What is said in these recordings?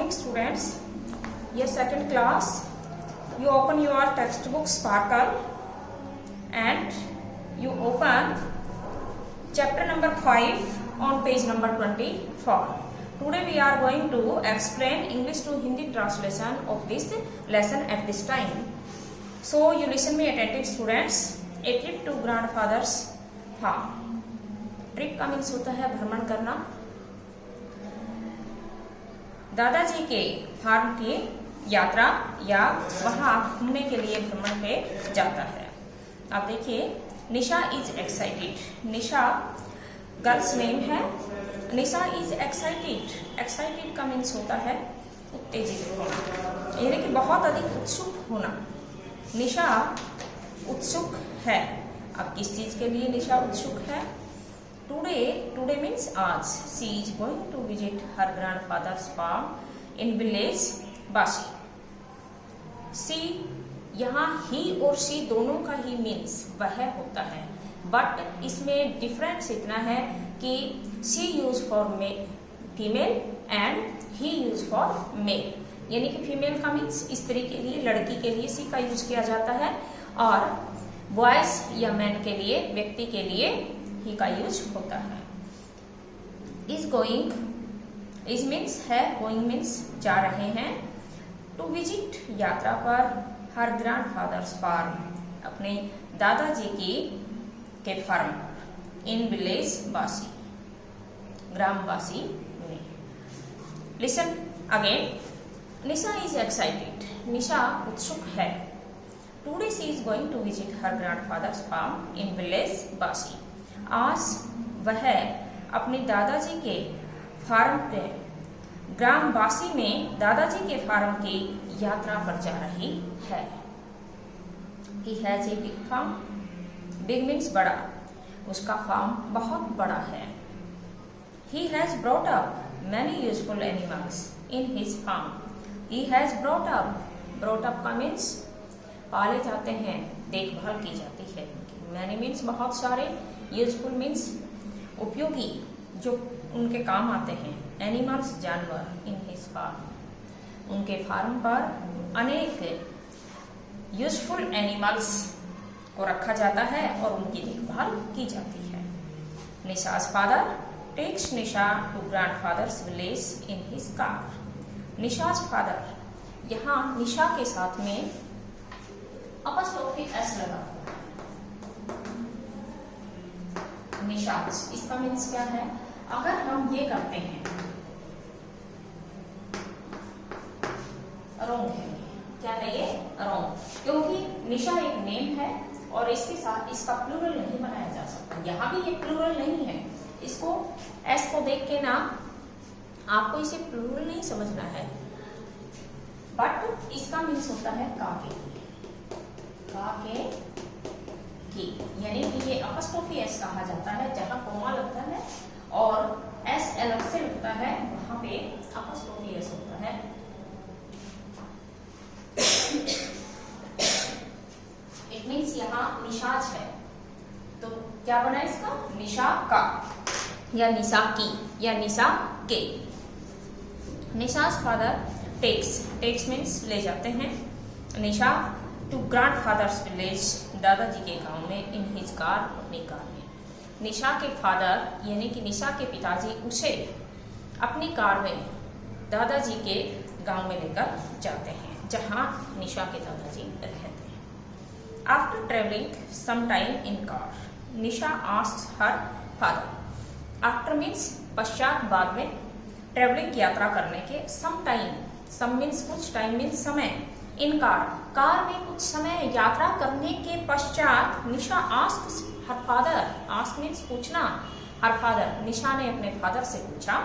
morning students. Yes, second class. You open your textbook Sparkle and you open chapter number 5 on page number 24. Today we are going to explain English to Hindi translation of this lesson at this time. So you listen me attentive students. A trip to grandfather's farm. Trip का means होता है भ्रमण करना। दादाजी के farm की यात्रा या वहां घूमने के लिए भ्रमण पे जाता है। अब देखिए, Nisha is excited. Nisha girl's name है। Nisha is excited. एक्साइटेड का मीन्स होता है उत्तेजित होना, यानी कि बहुत अधिक उत्सुक होना। निशा उत्सुक है। अब किस चीज के लिए निशा उत्सुक है? Today means आज। She is going to visit her grandfather's farm in village बासी। She यहाँ ही और she दोनों का ही means वह होता है, बट इसमें डिफरेंस इतना है कि she use for female and he use for male, यानी कि फीमेल का मीन्स स्त्री के लिए, लड़की के लिए she का यूज किया जाता है, और बॉयज या मैन के लिए, व्यक्ति के लिए ही का यूज होता है। इज गोइंग, इज मीन्स है, गोइंग मीन्स जा रहे हैं। टू विजिट यात्रा पर, हर ग्रैंडफादर्स फार्म अपने दादाजी की के फार्म पर, इन विलेज बासी ग्राम बासी में। Listen again. Nisha is excited. Nisha उत्सुक है। Today she is going to visit her grandfather's farm in village Basi. आज वह अपने दादाजी के फार्म पे ग्राम बासी में दादाजी के फार्म की यात्रा पर जा रही है। He has a big farm. Big means बड़ा। उसका फार्म बहुत बड़ा है। He has brought up many useful animals in his farm. He has brought up, brought up का means पाले जाते हैं, देखभाल की जाती है। Many means बहुत सारे, यूजफुल मीन्स उपयोगी, जो उनके काम आते हैं। एनिमल्स जानवर, इन हिज फार्म उनके फार्म पर अनेक यूजफुल एनिमल्स को रखा जाता है और उनकी देखभाल की जाती है। Nisha's father takes Nisha to grandfather's village in his car. Nisha's father, यहाँ निशा के साथ में अपॉस्ट्रोफी एस लगा। निशाज, इसका मीन्स क्या है? अगर हम ये करते हैं, रोंग है। क्या है ये? रोंग, क्योंकि निशा एक नेम है और इसके साथ इसका प्लूरल नहीं बनाया जा सकता। यहाँ भी ये प्लूरल नहीं है। इसको एस को देख के ना आपको इसे प्लूरल नहीं समझना है, बट इसका मीन्स होता है का के की, यानी कि ये अपॉस्ट्रोफी एस कहा जाता है। जहां कोमा लगता है और एस अलग से लगता है, वहां पे अपॉस्ट्रोफी एस होता है। इट मीन्स यहाँ निशाज है, तो क्या बना इसका? निशा का या निशा की या निशा के। निशाज फादर टेक्स, टेक्स मीन्स ले जाते हैं, निशा टू ग्रैंडफादर्स विलेज दादाजी के गांव में, इन हिज कार अपनी कार में। निशा के फादर यानी कि निशा के पिताजी उसे अपनी कार में दादाजी के गांव में लेकर जाते हैं, जहां निशा के दादाजी रहते हैं। After travelling some time in car, Nisha asks her father. After means पश्चात, बाद में, ट्रेवलिंग यात्रा करने के, सम टाइम, सम मीन्स कुछ, टाइम मीन्स समय, इन कार में कुछ समय यात्रा करने के पश्चात Nisha asks her father. Ask means पूछना, हर फादर, निशा ने अपने फादर से पूछा।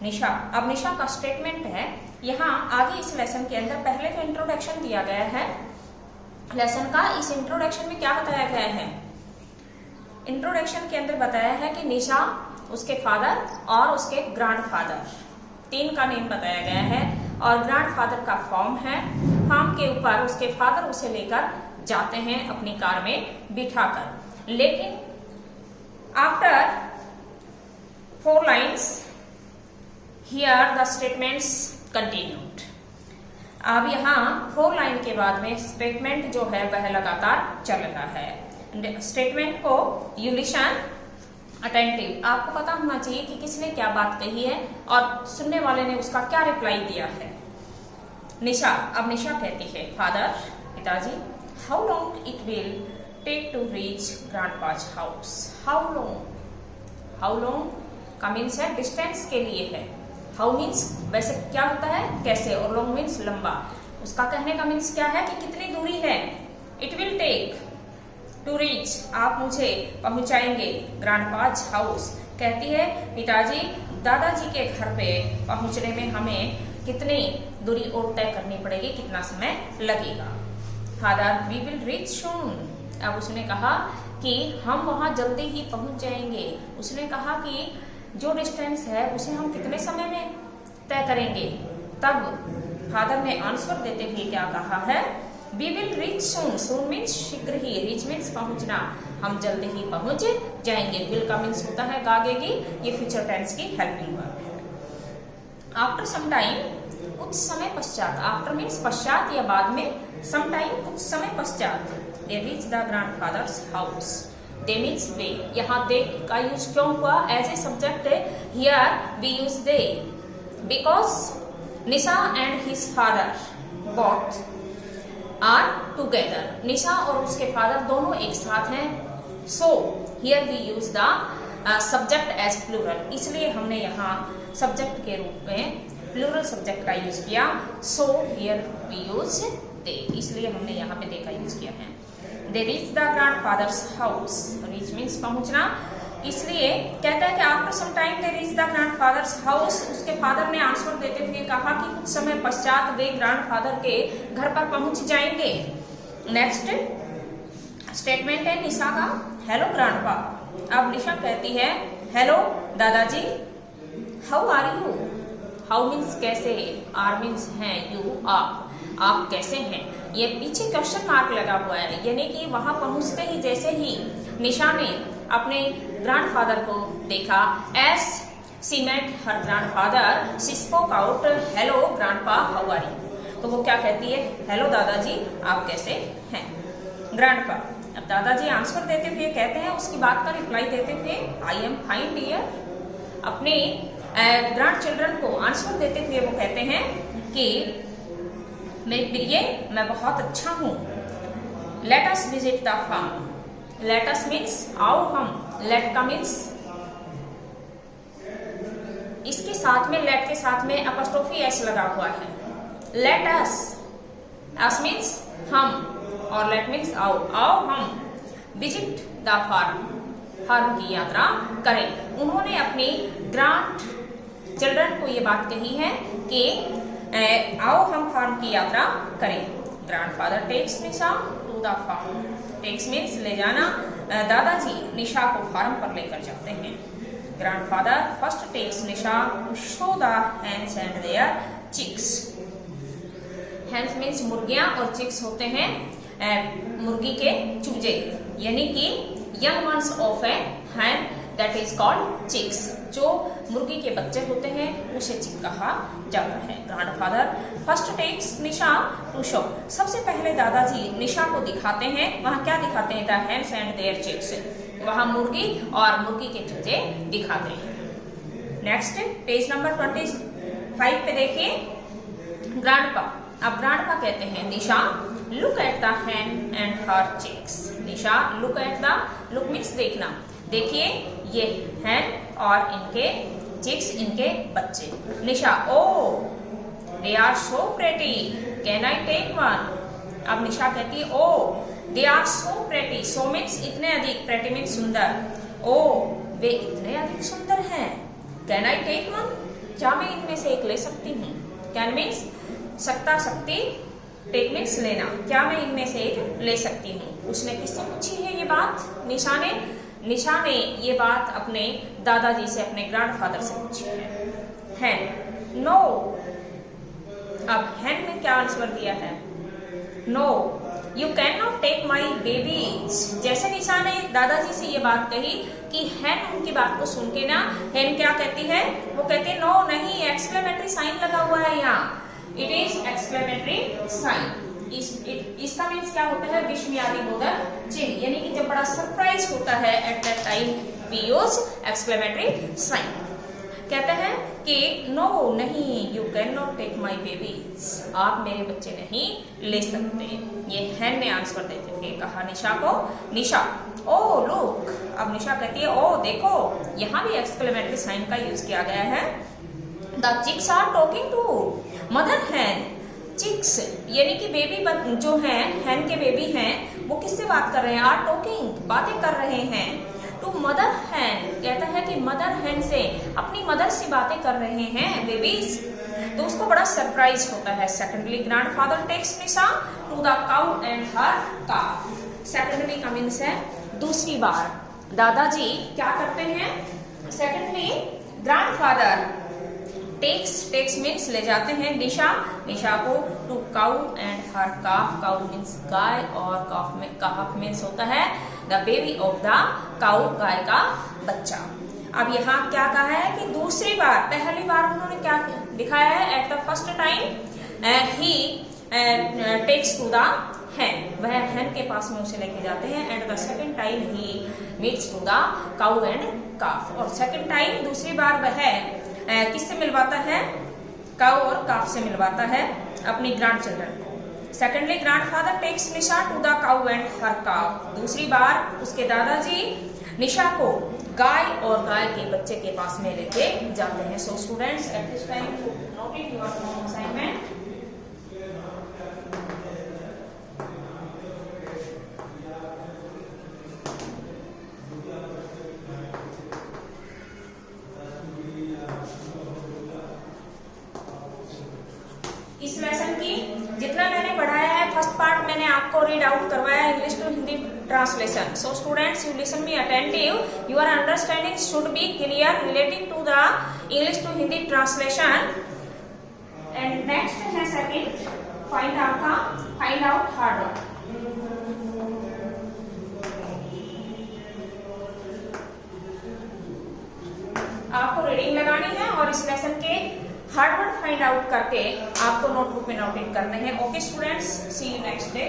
निशा, अब निशा का स्टेटमेंट है यहाँ आगे इस लेसन के अंदर। पहले तो इंट्रोडक्शन दिया गया है लेसन का। इस इंट्रोडक्शन में क्या बताया गया है? इंट्रोडक्शन के अंदर बताया है कि निशा, उसके फादर और उसके ग्रैंडफादर, तीन का नेम बताया गया है, और ग्रैंडफादर का फॉर्म है। फार्म के ऊपर उसके फादर उसे लेकर जाते हैं अपनी कार में बिठाकर। लेकिन after 4 lines here the statements continued. अब यहाँ 4 लाइन के बाद में स्टेटमेंट जो है वह लगातार चल रहा है। स्टेटमेंट को यू लिसन अटेंटिव, आपको पता होना चाहिए कि किसने क्या बात कही है और सुनने वाले ने उसका क्या रिप्लाई दिया है। निशा, अब निशा कहती है फादर, पिताजी, how long it will take to reach grandpa's house. How long का मीन्स है डिस्टेंस के लिए है। हाउ मीन्स वैसे क्या होता है कैसे, और लॉन्ग मीन्स लंबा। उसका कहने का मीन्स क्या है कि कितनी दूरी है। It will take to reach, आप मुझे पहुंचाएंगे ग्रैंडपाज हाउस। कहती है पिताजी, दादाजी के घर पे पहुंचने में हमें कितनी दूरी और तय करनी पड़ेगी, कितना समय लगेगा। फादर, वी विल रीच सून। अब उसने कहा कि हम वहां जल्दी ही पहुंच जाएंगे। उसने कहा कि जो डिस्टेंस है उसे हम कितने समय में तय करेंगे। तब फादर ने आंसर देते हुए क्या कहा है, we will reach soon. Soon means शीघ्र ही, रीच मीन्स पहुंचना, हम जल्दी ही पहुंच जाएंगे। विल का मीन्स होता है आगेगी, ये फ्यूचर टेंस की हेल्पिंग वर्ब है। आफ्टर सम टाइम, कुछ समय पश्चात, आफ्टर मीन्स पश्चात या बाद में, सम टाइम कुछ समय पश्चात, they reach the grandfather's house. They means वे, यहाँ दे का यूज क्यों हुआ as a subject, here we use they because Nisha and his father both are together. Nisha और उसके फादर दोनों एक साथ हैं। So here we use the subject as plural, इसलिए हमने यहाँ सब्जेक्ट के रूप में प्लूरल सब्जेक्ट का यूज किया। So here we use they, इसलिए हमने यहाँ पे दे का यूज किया है। They reach the grandfather's house, reach means पहुंचना, इसलिए कहता है कि after some time they reach the grandfather's house. उसके फादर ने आंसर देते हुए कहा कि कुछ समय पश्चात वे ग्रैंडफादर के घर पर पहुंच जाएंगे। नेक्स्ट स्टेटमेंट है निशा का, हेलो ग्रैंडपा। अब निशा कहती है हेलो दादाजी, how are you. How means कैसे, आर मीन्स हैं, यू आप कैसे हैं। ये पीछे क्वेश्चन मार्क लगा हुआ है, यानी कि वहां पहुंचते ही जैसे ही निशा ने अपने ग्रैंडफादर को देखा, as she met her grandfather, she spoke out hello grandpa how are you. तो वो क्या कहती है, हेलो दादाजी आप कैसे हैं। ग्रैंडपा, अब दादाजी आंसर देते हुए कहते हैं, उसकी बात का रिप्लाई देते हुए, आई एम फाइन डियर। अपने ग्रैंड चिल्ड्रन को आंसर देते हुए वो कहते हैं कि मेरे प्रिय मैं बहुत अच्छा हूँ। Let us visit the farm. Let us means आओ हम, लेट का मीन्स इसके साथ में, लेट के साथ में अपॉस्ट्रोफी एस लगा हुआ है। लेट अस मीन्स हम और लेट मीन्स आओ हम विजिट द फार्म की यात्रा करें। उन्होंने अपनी ग्रैंड चिल्ड्रन को ये बात कही है कि आओ हम फार्म की यात्रा करें। Grandfather takes Nisha to the farm. Takes means ले जाना। दादाजी निशा को फार्म पर लेकर जाते हैं। Grandfather first takes Nisha to show the hens and their chicks. Hens means मुर्गियां और चिक्स होते हैं मुर्गी के चूजे, यानी कि young ones of a hen that is called chicks. जो मुर्गी के बच्चे होते हैं उसे चिक कहा जाता है। Grandfather first takes Nisha to show. सबसे पहले दादाजी निशा को दिखाते हैं, वहां क्या दिखाते हैं, the hens and their chicks, वहां मुर्गी और मुर्गी के चूजे दिखाते हैं। नेक्स्ट पेज नंबर 25 पे देखिए, ग्रैंडपा। अब ग्रैंडपा कहते हैं Nisha look at the hen and her chicks. Nisha look at the, look means देखना, देखिए ये हैन और इनके चिक्स, इनके बच्चे। Nisha oh they are so pretty, can I take one. अब निशा कहती है oh they are so pretty, so means इतने अधिक, प्रेटी मीन्स सुंदर। ओ वे इतने अधिक सुंदर हैं। कैन आई टेक वन, क्या मैं इनमें से एक ले सकती हूँ। कैन मीन्स सकता, शक्ति, टेक मीन्स लेना, क्या मैं इनमें से एक ले सकती हूँ। उसने किससे पूछी है ये बात, निशा ने। निशा ने ये बात अपने दादाजी से, अपने ग्रैंडफादर से पूछी है। नो, अब हैन में क्या आंसर दिया है, no you can not take my babies. जैसे निशा ने दादाजी से ये बात कही कि हैन उनकी बात को सुन के ना हैन क्या कहती है, वो कहती है नो नहीं, एक्सक्लेमेटरी साइन लगा हुआ है यहाँ, इट इज एक्सक्लेमेटरी साइन। इसका मीन्स क्या होता है, विस्मयादि बोधक चिन्ह, यानी कि जब बड़ा सरप्राइज होता है at that time we use exclamatory sign. कहते हैं कि नो नहीं, you can not take my babies, आप मेरे बच्चे नहीं ले सकते। ये हैन ने आंसर देते हुए कहा निशा को। निशा ओ लुक, अब निशा कहती है ओ देखो, यहाँ भी एक्सक्लेमेटरी साइन का यूज किया गया है। The chicks are talking to mother hen. Chicks यानी कि बेबी जो हैं, हैन के बेबी हैं, वो किससे बात कर रहे हैं, आर टॉकिंग, बातें कर रहे हैं टू मदर हैन। कहता है कि मदर हैन से, अपनी मदर से बातें कर रहे हैं बेबीज, तो उसको बड़ा सरप्राइज होता है। Secondly grandfather takes Nisha to the cow and her calf. Secondly का मीन्स है दूसरी बार दादाजी क्या करते हैं। सेकेंडली ग्रैंडफादर टेक्स मीन्स ले जाते हैं निशा को to cow and her calf. Cow means गाय और काफ मीन्स होता है the baby of the cow, गाय का बच्चा। अब यहाँ क्या कहा है कि दूसरी बार, पहली बार उन्होंने क्या दिखाया है, at the first time he takes to the hen, वह हैन के पास में उसे लेके जाते हैं। And the second time he meets to the cow and calf, और सेकेंड टाइम दूसरी बार वह किससे मिलवाता है, काउ और काफ से मिलवाता है अपनी ग्रैंड चिल्ड्रन को। Secondly grandfather takes Nisha to the cow and her calf. दूसरी बार उसके दादाजी निशा को गाय और गाय के बच्चे के पास में लेके जाते हैं। So students at this time note it your home assignment. इस लेसन की जितना मैंने पढ़ाया है, फर्स्ट पार्ट मैंने आपको रीड आउट करवाया English to Hindi translation. So students you listen me attentive, your understanding should be clear relating to the English to Hindi translation. And next है second, find out hard work. आपको reading लगानी है और इस lesson के hard word find out करके आपको notebook में नोट इन करने हैं। Okay students, see you next day.